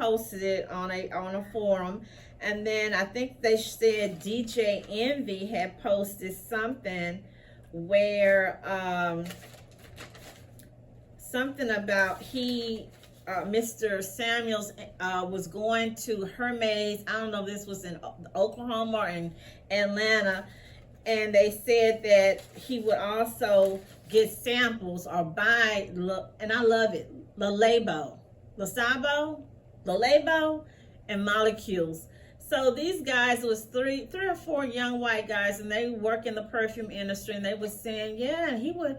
posted it on a forum, and then I think they said DJ Envy had posted something where something about Mr. Samuels was going to Hermes. I don't know if this was in Oklahoma or in Atlanta, and they said that he would also get samples or buy, and I love it, Labo, and Molecules. So these guys was three or four young white guys, and they work in the perfume industry, and they was saying, yeah, and he would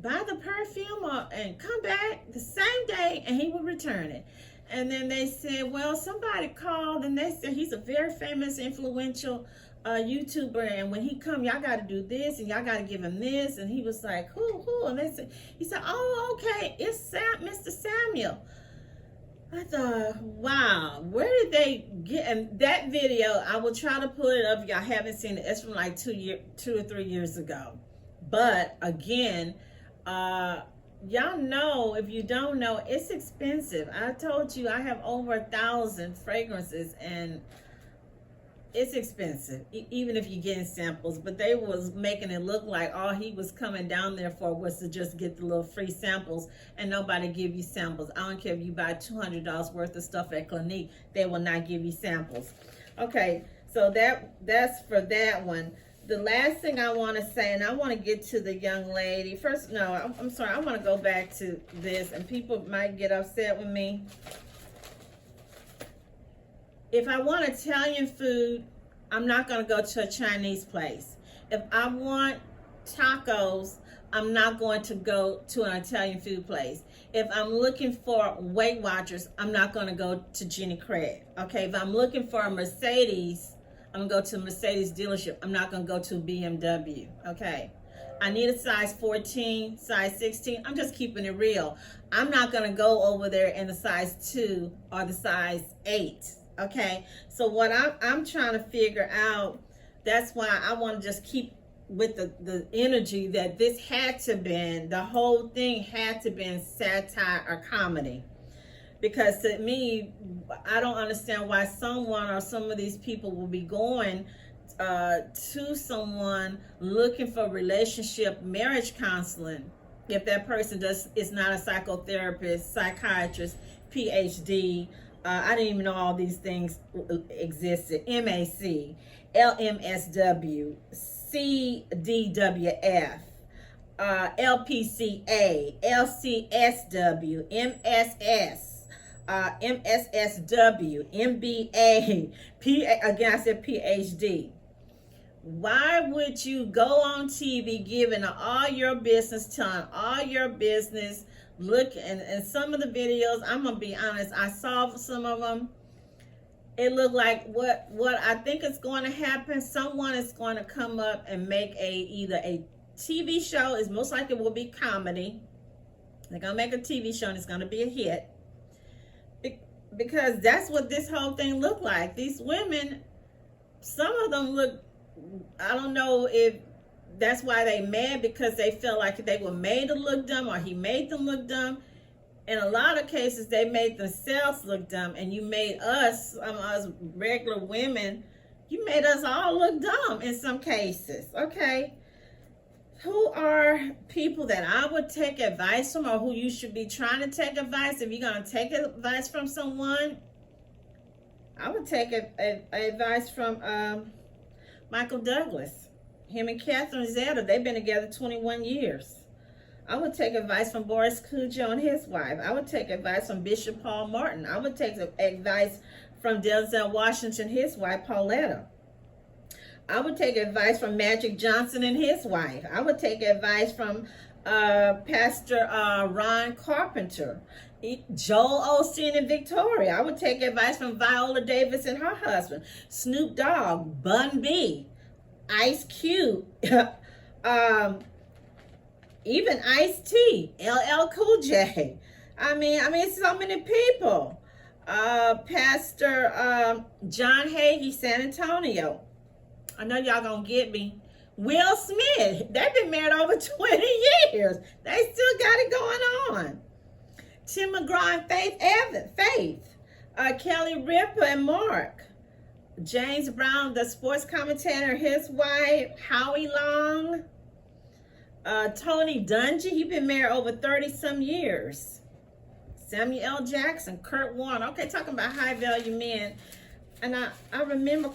buy the perfume and come back the same day, and he would return it. And then they said, well, somebody called, and they said he's a very famous, influential YouTuber, and when he come, y'all got to do this, and y'all got to give him this. And he was like, who? And he said, oh, okay, it's Mr. Samuel. I thought, wow, where did they get? And that video, I will try to pull it up if y'all haven't seen it. It's from like 2 or 3 years ago. But again, y'all know, if you don't know, it's expensive. I told you I have over 1,000 fragrances, and it's expensive, even if you're getting samples. But they was making it look like all he was coming down there for was to just get the little free samples, and nobody give you samples. I don't care if you buy $200 worth of stuff at Clinique, they will not give you samples. Okay, so that's for that one. The last thing I want to say, and I want to get to the young lady. First, no, I'm sorry, I want to go back to this, and people might get upset with me. If I want Italian food, I'm not going to go to a Chinese place. If I want tacos, I'm not going to go to an Italian food place. If I'm looking for Weight Watchers, I'm not going to go to Jenny Craig. Okay, if I'm looking for a Mercedes, I'm going to go to a Mercedes dealership. I'm not going to go to a BMW. Okay, I need a size 14, size 16. I'm just keeping it real. I'm not going to go over there in the size 2 or the size 8. Okay, so what I'm trying to figure out, that's why I want to just keep with the energy that this had to been, the whole thing had to been satire or comedy. Because to me, I don't understand why someone or some of these people will be going to someone looking for relationship marriage counseling if that person is not a psychotherapist, psychiatrist, PhD. I didn't even know all these things existed. MAC, LMSW, CDWF, LPCA, LCSW, MSS, MSSW, MBA, again I said PhD. Why would you go on TV giving all your business, telling all your business? Look, and some of the videos, I'm gonna be honest, I saw some of them. It looked like what I think is going to happen. Someone is going to come up and make either a TV show. Is most likely will be comedy. They're gonna make a TV show and it's gonna be a hit, because that's what this whole thing looked like. These women, some of them look, I don't know if that's why they mad, because they felt like they were made to look dumb, or he made them look dumb. In a lot of cases, they made themselves look dumb, and you made us, us regular women, you made us all look dumb in some cases. Okay, who are people that I would take advice from, or who you should be trying to take advice? If you're going to take advice from someone, I would take advice from Michael Douglas. Him and Catherine Zeta, they've been together 21 years. I would take advice from Boris Cujo and his wife. I would take advice from Bishop Paul Martin. I would take advice from Denzel Washington, his wife, Pauletta. I would take advice from Magic Johnson and his wife. I would take advice from Pastor Ron Carpenter, Joel Osteen and Victoria. I would take advice from Viola Davis and her husband, Snoop Dogg, Bun B, Ice Cube, even Ice-T, LL Cool J. I mean, so many people. Pastor John Hagee, San Antonio. I know y'all gonna get me. Will Smith, they've been married over 20 years. They still got it going on. Tim McGraw and Faith Evans, Kelly Ripa and Mark. James Brown, the sports commentator, his wife, Howie Long. Tony Dungy, he been married over 30 some years. Samuel L. Jackson, Kurt Warner. Okay, talking about high value men. And I remember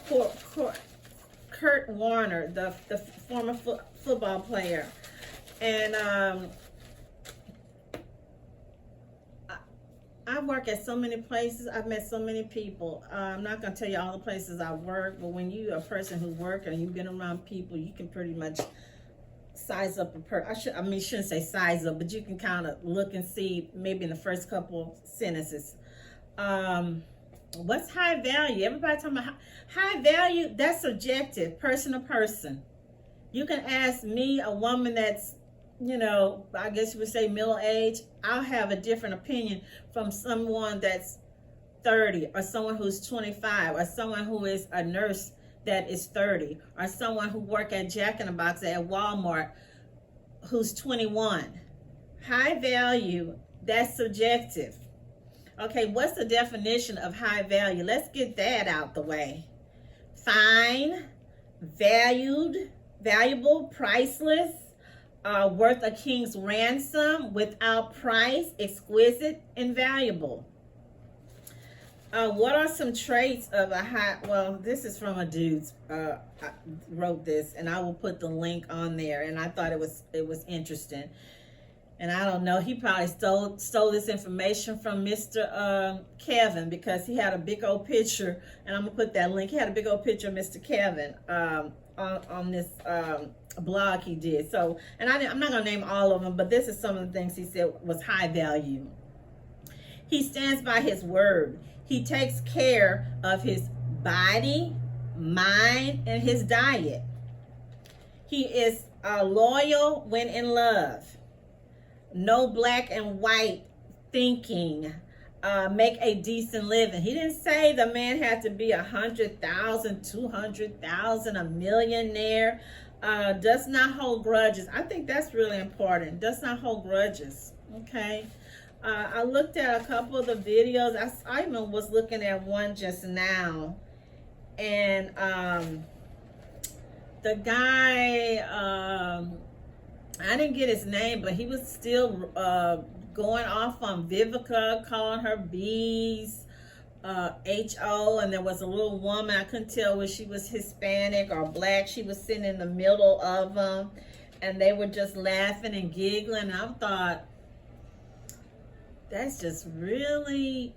Kurt Warner, the former football player. And I work at so many places. I've met so many people. I'm not going to tell you all the places I work, but when you're a person who works and you've been around people, you can pretty much size up a person. Shouldn't say size up, but you can kind of look and see maybe in the first couple sentences. What's high value? Everybody talking about high value. That's subjective, person to person. You can ask me, a woman that's, I guess you would say middle age. I'll have a different opinion from someone that's 30, or someone who's 25, or someone who is a nurse that is 30, or someone who work at Jack in the Box at Walmart who's 21. High value, that's subjective. Okay, what's the definition of high value? Let's get that out the way. Fine, valued, valuable, priceless, worth a king's ransom, without price, exquisite, and valuable. What are some traits of a high, well, this is from a dude, I wrote this, and I will put the link on there, and I thought it was interesting. And I don't know, he probably stole this information from Mr. Kevin, because he had a big old picture, and I'm going to put that link. He had a big old picture of Mr. Kevin on this blog he did. So, and I'm not going to name all of them, but this is some of the things he said was high value. He stands by his word. He takes care of his body, mind, and his diet. He is loyal when in love. No black and white thinking. Make a decent living. He didn't say the man had to be 100,000, 200,000, a millionaire. Does not hold grudges. I think that's really important. Does not hold grudges. Okay. I looked at a couple of the videos. I even was looking at one just now, and the guy, I didn't get his name, but he was still going off on Vivica, calling her B's, H-O, and there was a little woman, I couldn't tell whether she was Hispanic or black. She was sitting in the middle of them, and they were just laughing and giggling. And I thought, that's just really,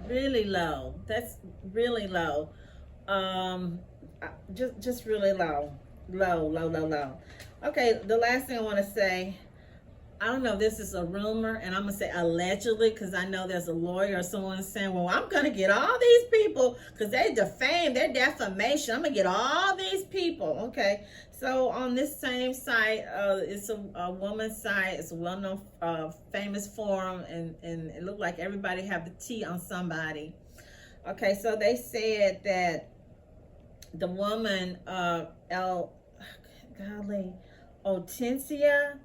really low. That's really low. Just really low. Low. Okay, the last thing I want to say, I don't know if this is a rumor, and I'm going to say allegedly, because I know there's a lawyer or someone saying, well, I'm going to get all these people because they defamed, their defamation. I'm going to get all these people. Okay, so on this same site, it's a woman's site. It's a well-known, famous forum, and it looked like everybody have the T on somebody. Okay, so they said that the woman, Hortensia,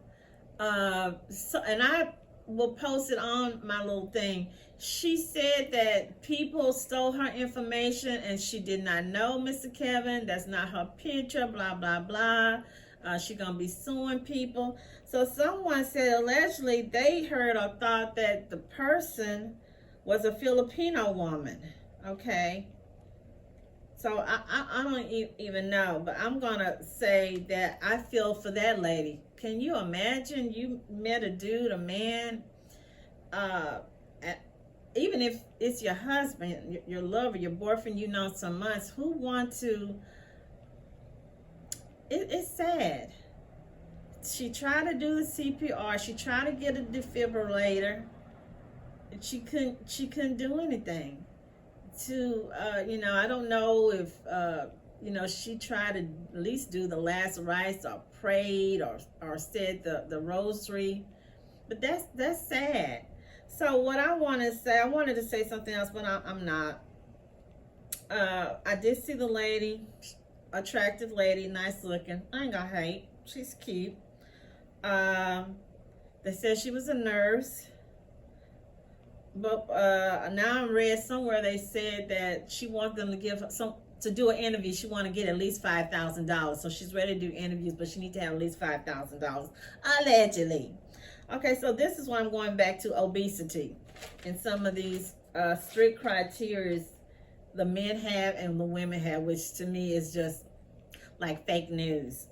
and I will post it on my little thing. She said that people stole her information and she did not know Mr. Kevin. That's not her picture, blah, blah, blah. She's going to be suing people. So someone said allegedly they heard or thought that the person was a Filipino woman. Okay. So I don't even know, but I'm going to say that I feel for that lady. Can you imagine you met a dude, a man, even if it's your husband, your lover, your boyfriend, you know, some months, who want to, it's sad. She tried to do the CPR. She tried to get a defibrillator. And she couldn't do anything. I don't know if, she tried to at least do the last rites or prayed or said the rosary, but that's sad. So what I wanted to say something else, but I'm not. I did see the lady, attractive lady, nice looking. I ain't gonna hate. She's cute. They said she was a nurse. But now I read somewhere they said that she wants them to give some to do an interview. She want to get at least $5,000. So she's ready to do interviews, but she needs to have at least $5,000 allegedly. Okay, so this is why I'm going back to obesity and some of these strict criteria the men have and the women have, which to me is just like fake news.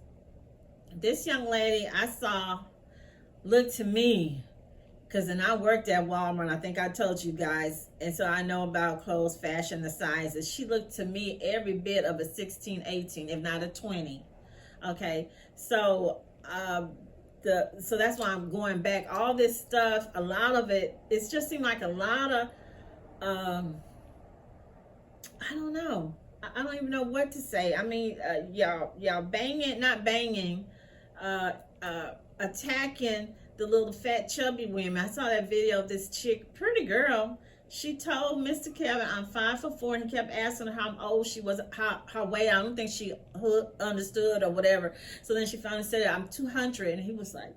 This young lady I saw looked to me, because then I worked at Walmart, I think I told you guys, and so I know about clothes, fashion, the sizes. She looked to me every bit of a 16, 18, if not a 20. Okay, so so that's why I'm going back. All this stuff, a lot of it just seemed like a lot of I don't know. I don't even know what to say. I mean, y'all banging, not banging, attacking the little fat chubby women. I saw that video of this chick, pretty girl. She told Mr. Kevin, I'm 5'4", and he kept asking her how old she was, her weight. I don't think she understood or whatever. So then she finally said, I'm 200, and he was like,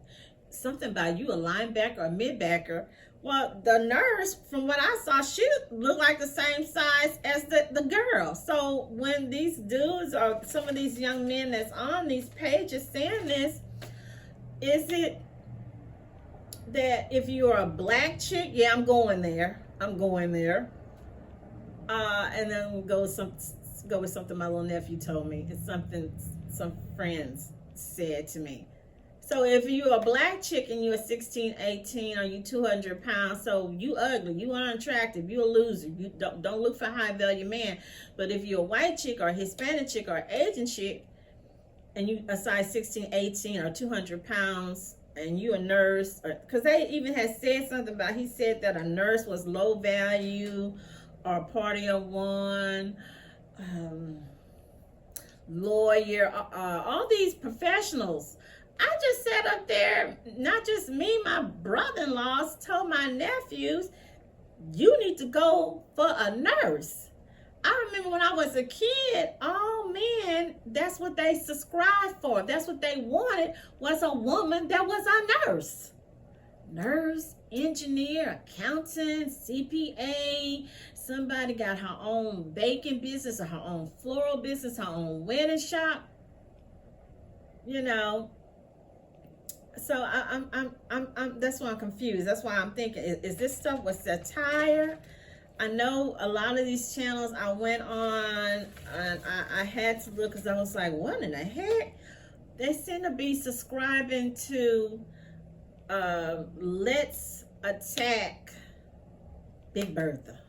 something about you a linebacker or a midbacker. Well, the nurse, from what I saw, she looked like the same size as the girl. So when these dudes or some of these young men that's on these pages saying this, is it that if you're a black chick, yeah, I'm going there. And then we'll go with something my little nephew told me. It's something some friends said to me. So if you're a black chick and you're 16, 18, or you 200 pounds, so you ugly, you unattractive, you a loser. You don't look for a high value man. But if you're a white chick or a Hispanic chick or an Asian chick, and you a size 16, 18, or 200 pounds, and you a nurse, because they even had said something about, he said that a nurse was low value or a party of one, lawyer, all these professionals. I just sat up there, not just me, my brother-in-laws told my nephews, you need to go for a nurse. I remember when I was a kid, all men, that's what they subscribed for. That's what they wanted, was a woman that was a nurse. Nurse, engineer, accountant, CPA, somebody got her own baking business or her own floral business, her own wedding shop. You know, so I'm that's why I'm confused. That's why I'm thinking, is this stuff with satire? I know a lot of these channels I went on, and I had to look because I was like, what in the heck? They seem to be subscribing to let's attack Big Bertha.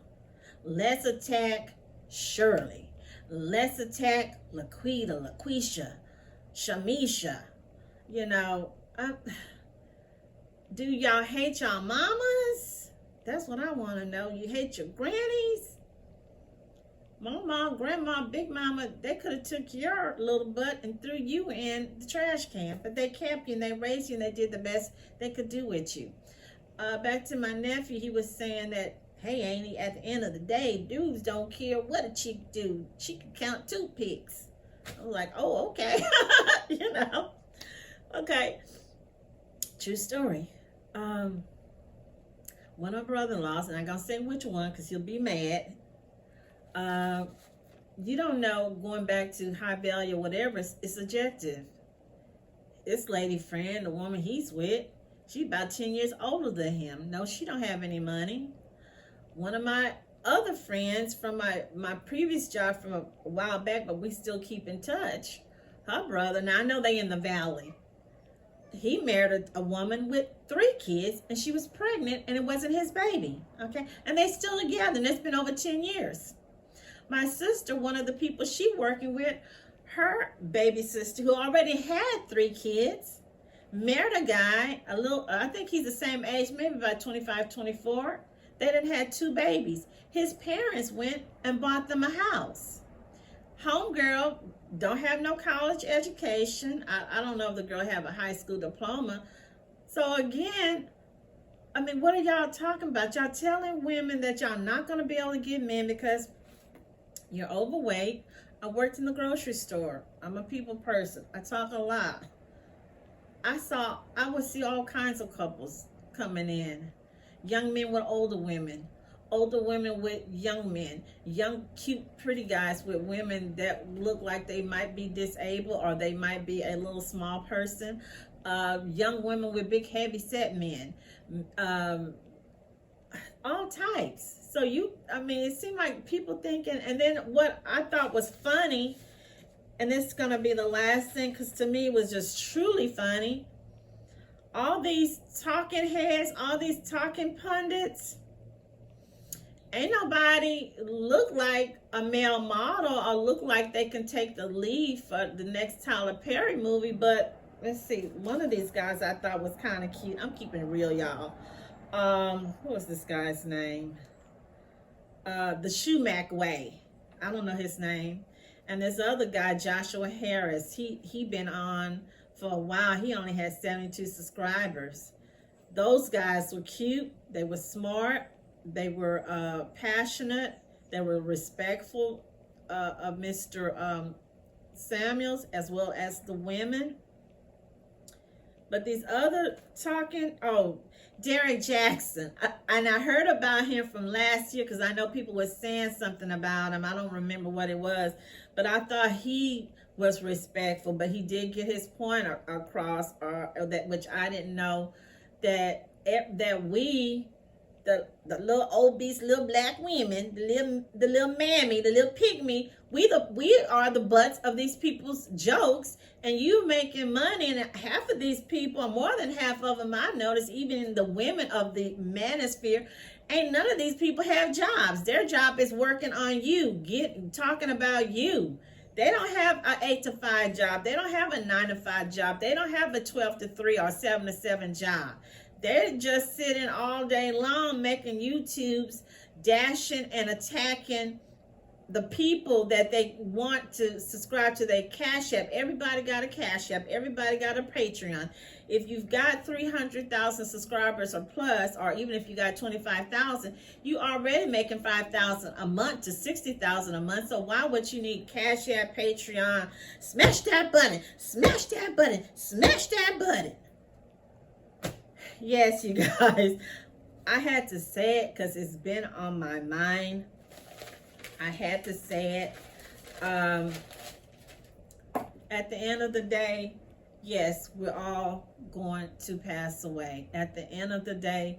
Let's attack Shirley. Let's attack LaQuisha, Shamisha. You know, do y'all hate y'all mamas? That's what I want to know. You hate your grannies? Mama, grandma, big mama, they could have took your little butt and threw you in the trash can. But they kept you and they raised you and they did the best they could do with you. Back to my nephew, he was saying that, hey, Annie, at the end of the day, dudes don't care what a chick do. She can count toothpicks. I was like, oh, okay. You know. Okay. True story. One of my brother-in-laws, and I'm going to say which one because he'll be mad. You don't know, going back to high value or whatever, it's subjective. This lady friend, the woman he's with, she's about 10 years older than him. No, she don't have any money. One of my other friends from my previous job from a while back, but we still keep in touch, her brother, now I know they in the valley, he married a woman with 3 kids and she was pregnant and it wasn't his baby. Okay, and they still together and it's been over 10 years. My sister, one of the people she working with, her baby sister who already had 3 kids, married a guy, I think he's the same age, maybe about 25, 24. They done had 2 babies. His parents went and bought them a house. Homegirl don't have no college education. I don't know if the girl have a high school diploma. So again, I mean, what are y'all talking about? Y'all telling women that y'all not going to be able to get men because you're overweight. I worked in the grocery store. I'm a people person. I talk a lot. I would see all kinds of couples coming in. young men with older women with young men, young, cute, pretty guys with women that look like they might be disabled or they might be a little small person, young women with big, heavy set men, all types. So it seemed like people thinking, and then what I thought was funny, and this is going to be the last thing, because to me it was just truly funny. All these talking heads, all these talking pundits, ain't nobody look like a male model or look like they can take the lead for the next Tyler Perry movie. But let's see, one of these guys I thought was kind of cute. I'm keeping it real, y'all. What was this guy's name? The Shumak Way. I don't know his name. And this other guy, Joshua Harris, he been on for a while. He only had 72 subscribers. Those guys were cute. They were smart. They were passionate. They were respectful of Mr. Samuels as well as the women. But these other talking, Derek Jackson. And I heard about him from last year because I know people were saying something about him. I don't remember what it was. But I thought he was respectful. But he did get his point across, or that, which I didn't know, that we, the little obese little black women, the little mammy, the little pygmy, we are the butts of these people's jokes, and you making money. And half of these people, more than half of them, I noticed, even the women of the manosphere, ain't none of these people have jobs. Their job is working on you, talking about you. They don't have an 8 to 5 job. They don't have a 9 to 5 job. They don't have a 12 to 3 or 7 to 7 job. They're just sitting all day long making YouTubes, dashing and attacking the people that they want to subscribe to their Cash App. Everybody got a Cash App. Everybody got a Patreon. If you've got 300,000 subscribers or plus, or even if you got 25,000, you already making 5,000 a month to 60,000 a month. So why would you need Cash App, Patreon? Smash that button. Smash that button. Smash that button. Yes, you guys, I had to say it because it's been on my mind. I had to say it. At the end of the day, yes, we're all going to pass away. At the end of the day,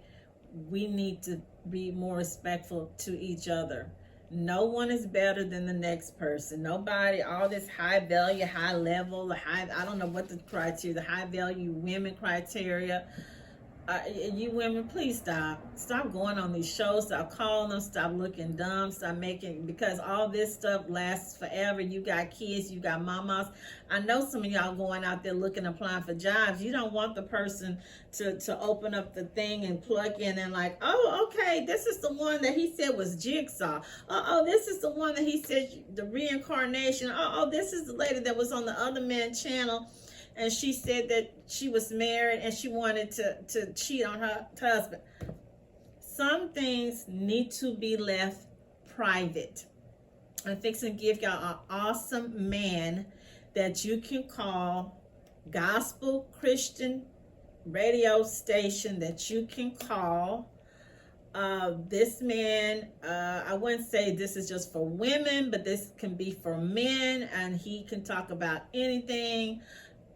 we need to be more respectful to each other. No one is better than the next person. Nobody, all this high value, high level, I don't know what the criteria, the high value women criteria. You women, please stop going on these shows, stop calling them, stop looking dumb, stop making, because all this stuff lasts forever. You got kids, you got mamas. I know some of y'all going out there looking, applying for jobs. You don't want the person to open up the thing and plug in and like, oh, okay, this is the one that he said was Jigsaw. Oh, this is the one that he said the reincarnation. Oh, this is the lady that was on the other man's channel, and she said that she was married and she wanted to cheat on her husband. Some things need to be left private. I'm fixing to give y'all an awesome man that you can call, gospel Christian radio station that you can call. This man, I wouldn't say this is just for women, but this can be for men, and he can talk about anything.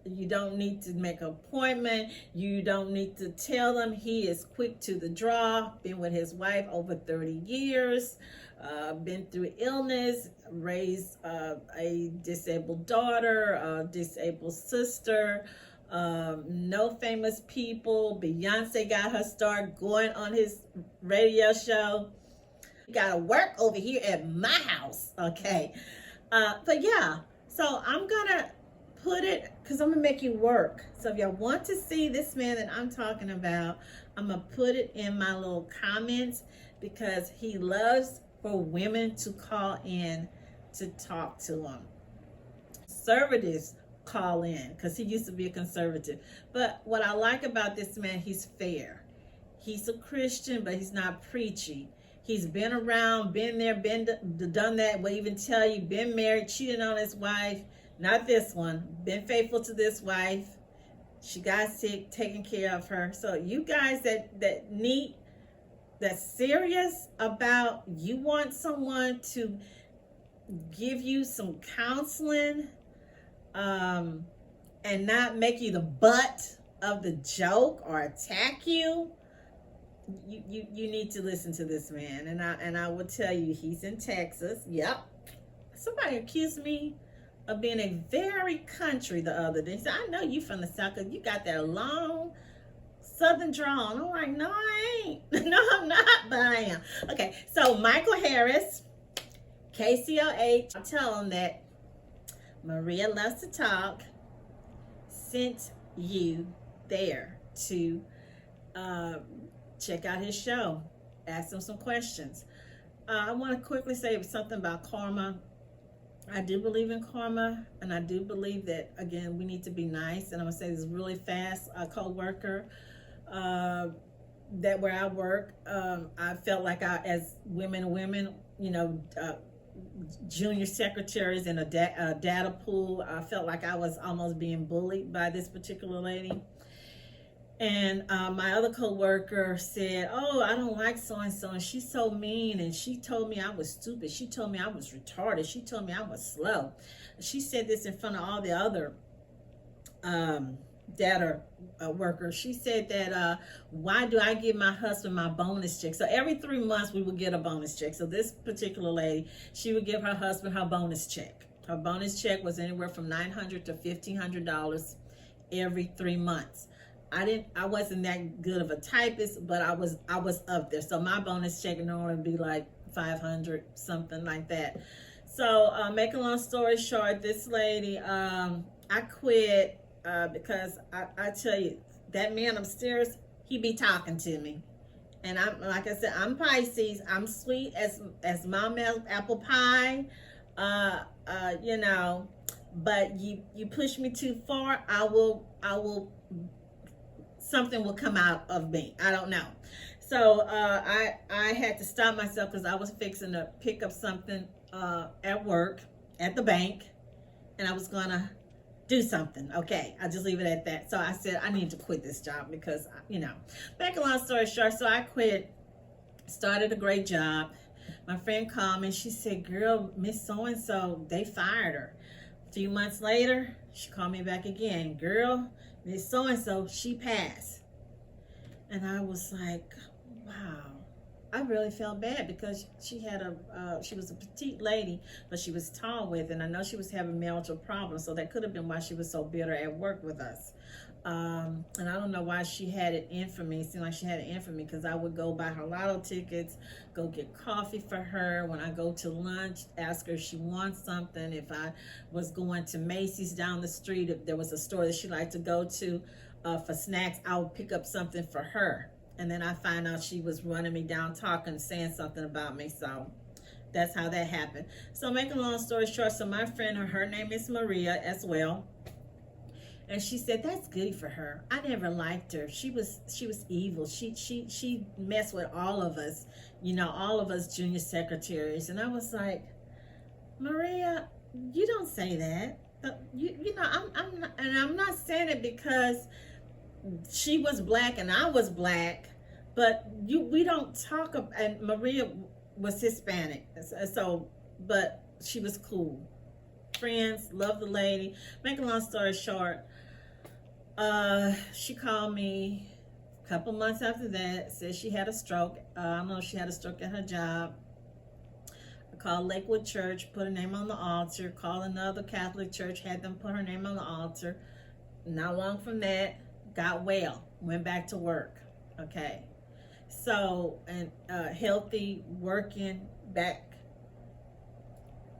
You don't need to make an appointment. You don't need to tell him. He is quick to the draw. Been with his wife over 30 years. Been through illness. Raised a disabled daughter, a disabled sister. No famous people. Beyonce got her start going on his radio show. You gotta work over here at my house, okay? But yeah, so I'm gonna put it, because I'm gonna make you work. So if y'all want to see this man that I'm talking about, I'm gonna put it in my little comments, because he loves for women to call in to talk to him. Conservatives call in, because he used to be a conservative. But what I like about this man, he's fair. He's a Christian, but he's not preachy. He's been around, been there, done that. Will even tell you, been married, cheated on his wife. Not this one. Been faithful to this wife. She got sick, taking care of her. So you guys that need that's serious about you want someone to give you some counseling, and not make you the butt of the joke or attack you, you need to listen to this man. And I will tell you, he's in Texas. Yep. Somebody accused me of being a very country the other day. So I know you from the South because you got that long Southern drawl. And I'm like, no, I ain't. No, I'm not, but I am. Okay, so Michael Harris, KCLH, I'll tell him that Maria Loves to Talk sent you there to check out his show. Ask him some questions. I want to quickly say something about karma. I do believe in karma, and I do believe that, again, we need to be nice. And I'm going to say this really fast. A co-worker that where I work, I felt like as women, you know, junior secretaries in a data pool, I felt like I was almost being bullied by this particular lady. And my other co-worker said, oh, I don't like so-and-so, and she's so mean, and she told me I was stupid. She told me I was retarded. She told me I was slow. She said this in front of all the other data workers. She said that, why do I give my husband my bonus check? So every 3 months we would get a bonus check. So this particular lady, she would give her husband her bonus check. Her bonus check was anywhere from $900 to $1,500 every 3 months. I wasn't that good of a typist, but I was up there. So my bonus check would normally be like 500, something like that. So make a long story short, this lady, I quit because I tell you, that man upstairs, he be talking to me. And I'm, like I said, I'm Pisces. I'm sweet as mom apple pie, you know, but you push me too far, I will something will come out of me. I don't know. So I had to stop myself because I was fixing to pick up something at work, at the bank, and I was gonna do something. Okay, I'll just leave it at that. So I said I need to quit this job because, you know, make a long story short, so I quit, started a great job. My friend called me, she said, girl, Miss So-and-so, they fired her. A few months later, she called me back again. Girl, Miss So-and-so, she passed. And I was like, wow. I really felt bad because she had she was a petite lady, but she was tall with, and I know she was having marital problems, so that could have been why she was so bitter at work with us. And I don't know why she had it in for me. It seemed like she had it in for me because I would go buy her lotto tickets, go get coffee for her. When I go to lunch, ask her if she wants something. If I was going to Macy's down the street, if there was a store that she liked to go to for snacks, I would pick up something for her. And then I find out she was running me down, talking, saying something about me. So that's how that happened. So making a long story short, so my friend, her name is Maria as well. And she said, that's good for her. I never liked her. She was evil. She messed with all of us, you know, all of us junior secretaries. And I was like, Maria, you don't say that. You know, I'm not saying it because she was black and I was black, but we don't talk about, and Maria was Hispanic, so, but she was cool. Friends, love the lady. Make a long story short, she called me a couple months after that, said she had a stroke. I don't know if she had a stroke at her job. I called Lakewood Church, put her name on the altar, called another Catholic church, had them put her name on the altar. Not long from that, got well, went back to work. Okay, so, and healthy, working back.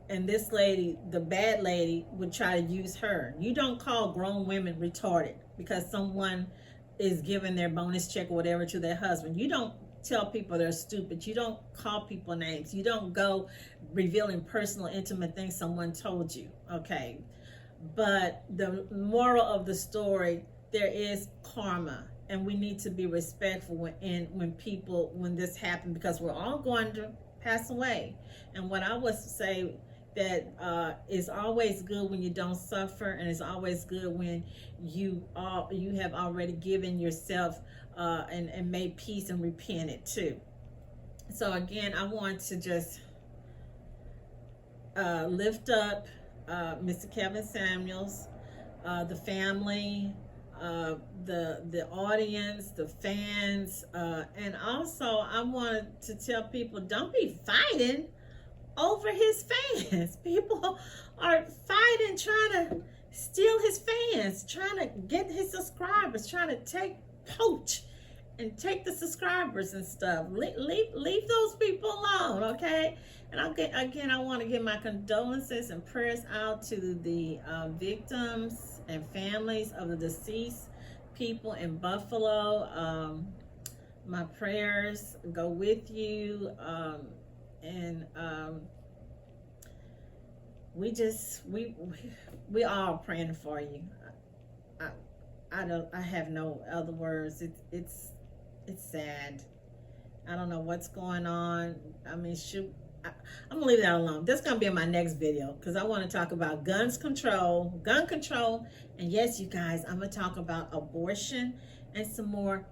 And this lady, the bad lady, would try to use her. You don't call grown women retarded because someone is giving their bonus check or whatever to their husband. You don't tell people they're stupid. You don't call people names. You don't go revealing personal, intimate things someone told you. Okay, but the moral of the story, there is karma, and we need to be respectful when this happens, because we're all going to pass away. And what I would say, that is always good when you don't suffer, and it's always good when you have already given yourself and made peace and repented too. So again, I want to just lift up Mr. Kevin Samuels, the family, the audience, the fans, and also I want to tell people, don't be fighting over his fans. People are fighting, trying to steal his fans, trying to get his subscribers, trying to poach and take the subscribers and stuff. Leave those people alone, okay? And again, I want to give my condolences and prayers out to the victims and families of the deceased people in Buffalo. My prayers go with you, and we all praying for you. I have no other words. It's sad. I don't know what's going on. I mean, I'm gonna leave that alone. That's gonna be in my next video because I want to talk about gun control, and yes, you guys, I'm gonna talk about abortion and some more